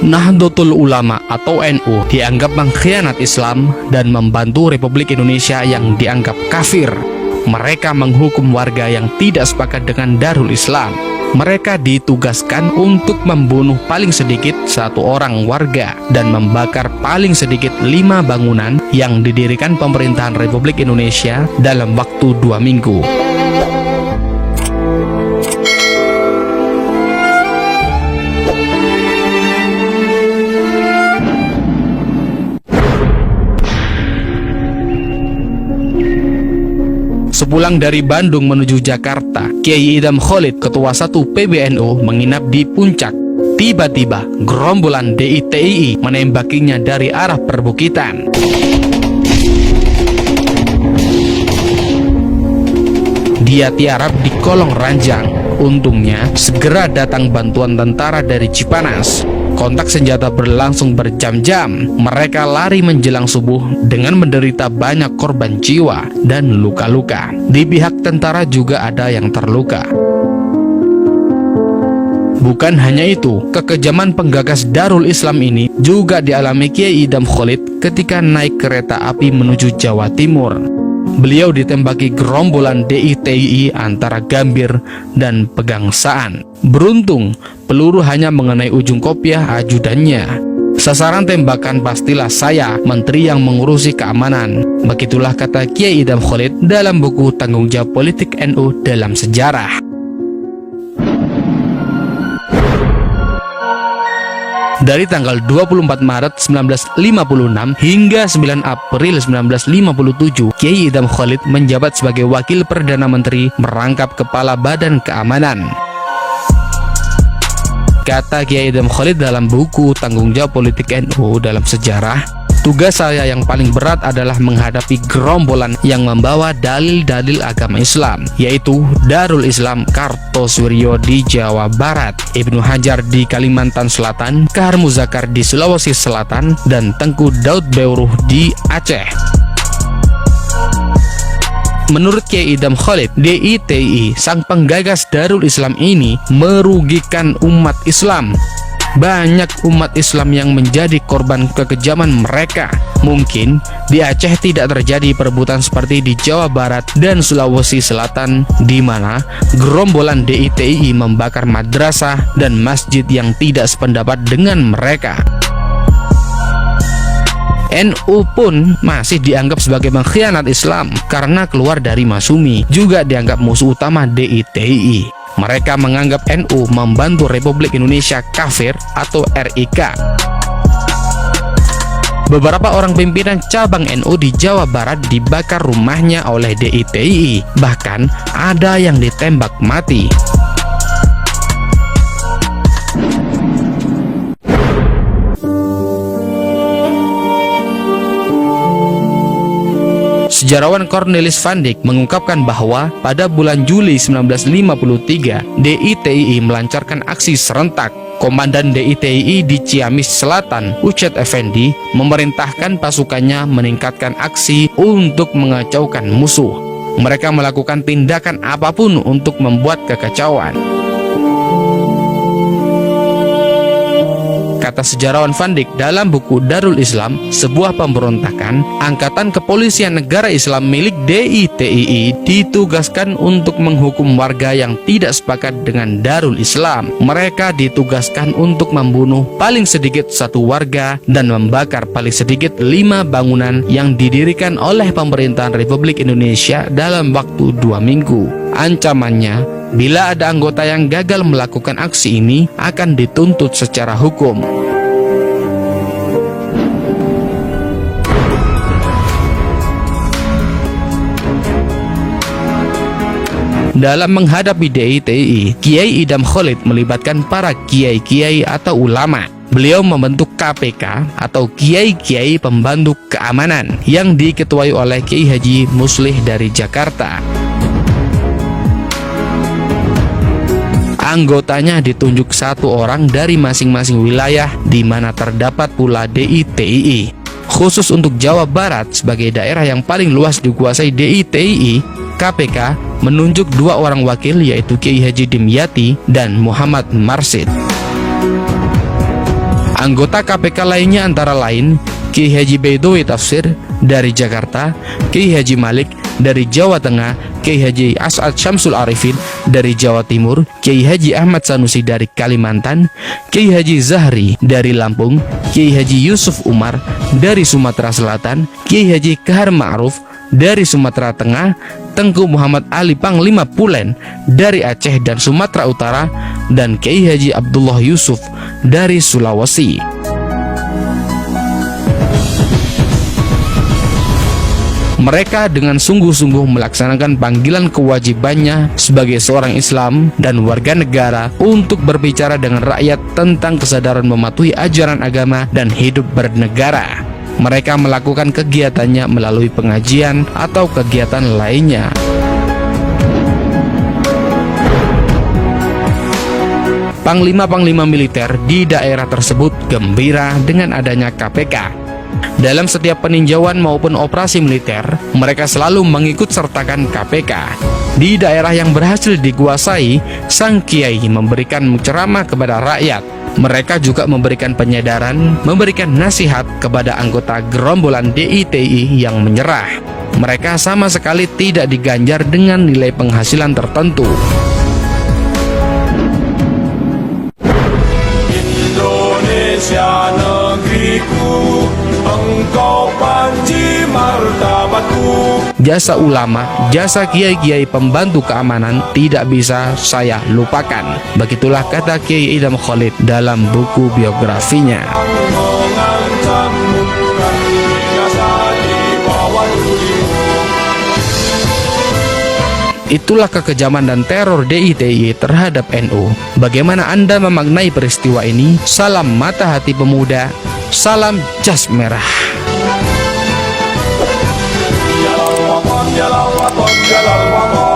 Nahdlatul Ulama atau NU dianggap mengkhianat Islam dan membantu Republik Indonesia yang dianggap kafir. Mereka menghukum warga yang tidak sepakat dengan Darul Islam. Mereka ditugaskan untuk membunuh paling sedikit 1 orang warga dan membakar paling sedikit 5 bangunan yang didirikan pemerintahan Republik Indonesia dalam waktu 2 minggu. Sepulang dari Bandung menuju Jakarta, Kiai Idham Khalid, Ketua 1 PBNU, menginap di Puncak. Tiba-tiba, gerombolan DITII menembakinya dari arah perbukitan. Dia tiarap di kolong ranjang. Untungnya, segera datang bantuan tentara dari Cipanas. Kontak senjata berlangsung berjam-jam. Mereka lari menjelang subuh dengan menderita banyak korban jiwa dan luka-luka. Di pihak tentara juga ada yang terluka. Bukan hanya itu, kekejaman penggagas Darul Islam ini juga dialami Kiai Idham Khalid ketika naik kereta api menuju Jawa Timur. Beliau ditembaki gerombolan DITII antara Gambir dan Pegangsaan. Beruntung, peluru hanya mengenai ujung kopiah ajudannya. Sasaran tembakan pastilah saya, menteri yang mengurusi keamanan. Begitulah kata Kiai Idham Khalid dalam buku Tanggung Jawab Politik NU dalam Sejarah. Dari tanggal 24 Maret 1956 hingga 9 April 1957, Kiai Idham Khalid menjabat sebagai Wakil Perdana Menteri merangkap Kepala Badan Keamanan. Kata Kiai Idham Khalid dalam buku Tanggung Jawab Politik NU dalam Sejarah, tugas saya yang paling berat adalah menghadapi gerombolan yang membawa dalil-dalil agama Islam, yaitu Darul Islam Kartosuwiryo di Jawa Barat, Ibnu Hajar di Kalimantan Selatan, Kahar Muzakar di Sulawesi Selatan, dan Tengku Daud Beuruh di Aceh. Menurut Kiai Idham Khalid, DITII, sang penggagas Darul Islam ini merugikan umat Islam. Banyak umat Islam yang menjadi korban kekejaman mereka. Mungkin di Aceh tidak terjadi perebutan seperti di Jawa Barat dan Sulawesi Selatan, di mana gerombolan DITII membakar madrasah dan masjid yang tidak sependapat dengan mereka. NU pun masih dianggap sebagai pengkhianat Islam karena keluar dari Masumi, juga dianggap musuh utama DITII. Mereka menganggap NU membantu Republik Indonesia kafir atau RIK. Beberapa orang pimpinan cabang NU di Jawa Barat dibakar rumahnya oleh DITII, bahkan ada yang ditembak mati. Sejarawan Cornelis van Dyk mengungkapkan bahwa pada bulan Juli 1953, DITII melancarkan aksi serentak. Komandan DITII di Ciamis Selatan, Ucet Effendi, memerintahkan pasukannya meningkatkan aksi untuk mengacaukan musuh. Mereka melakukan tindakan apapun untuk membuat kekacauan. Kata sejarawan van Dyk dalam buku Darul Islam, sebuah pemberontakan, Angkatan Kepolisian Negara Islam milik DITII ditugaskan untuk menghukum warga yang tidak sepakat dengan Darul Islam. Mereka ditugaskan untuk membunuh paling sedikit 1 warga dan membakar paling sedikit 5 bangunan yang didirikan oleh pemerintahan Republik Indonesia dalam waktu 2 minggu. Ancamannya, bila ada anggota yang gagal melakukan aksi ini, akan dituntut secara hukum. Dalam menghadapi DITII, Kiai Idham Khalid melibatkan para kiai-kiai atau ulama. Beliau membentuk KPK atau Kiai-Kiai Pembantu Keamanan yang diketuai oleh Kiai Haji Muslih dari Jakarta. Anggotanya ditunjuk 1 orang dari masing-masing wilayah di mana terdapat pula DITII. Khusus untuk Jawa Barat sebagai daerah yang paling luas dikuasai DITII, KPK menunjuk 2 orang wakil, yaitu Kiai Haji Dimyati dan Muhammad Marsid. Anggota KPK lainnya antara lain Kiai Haji Baidowi Tafsir dari Jakarta, Kiai Haji Malik dari Jawa Tengah, Kiai Haji As'ad Syamsul Arifin dari Jawa Timur, Kiai Haji Ahmad Sanusi dari Kalimantan, Kiai Haji Zahri dari Lampung, Kiai Haji Yusuf Umar dari Sumatera Selatan, Kiai Haji Kahar Ma'ruf dari Sumatera Tengah, Tengku Muhammad Ali Panglima Pulen dari Aceh dan Sumatera Utara, dan Kiai Haji Abdullah Yusuf dari Sulawesi. Mereka dengan sungguh-sungguh melaksanakan panggilan kewajibannya sebagai seorang Islam dan warga negara untuk berbicara dengan rakyat tentang kesadaran mematuhi ajaran agama dan hidup bernegara. Mereka melakukan kegiatannya melalui pengajian atau kegiatan lainnya. Panglima-panglima militer di daerah tersebut gembira dengan adanya KPK. Dalam setiap peninjauan maupun operasi militer, mereka selalu mengikut sertakan KPK. Di daerah yang berhasil dikuasai, sang kiai memberikan ceramah kepada rakyat. Mereka juga memberikan penyadaran, memberikan nasihat kepada anggota gerombolan DITI yang menyerah. Mereka sama sekali tidak diganjar dengan nilai penghasilan tertentu. Indonesia negeriku, engkau panji martabatku. Jasa ulama, jasa kiai-kiai pembantu keamanan tidak bisa saya lupakan. Begitulah kata Kiai Idham Khalid dalam buku biografinya. Itulah kekejaman dan teror DITI terhadap NU. Bagaimana Anda memaknai peristiwa ini? Salam mata hati pemuda, salam jas merah. Ya Allah,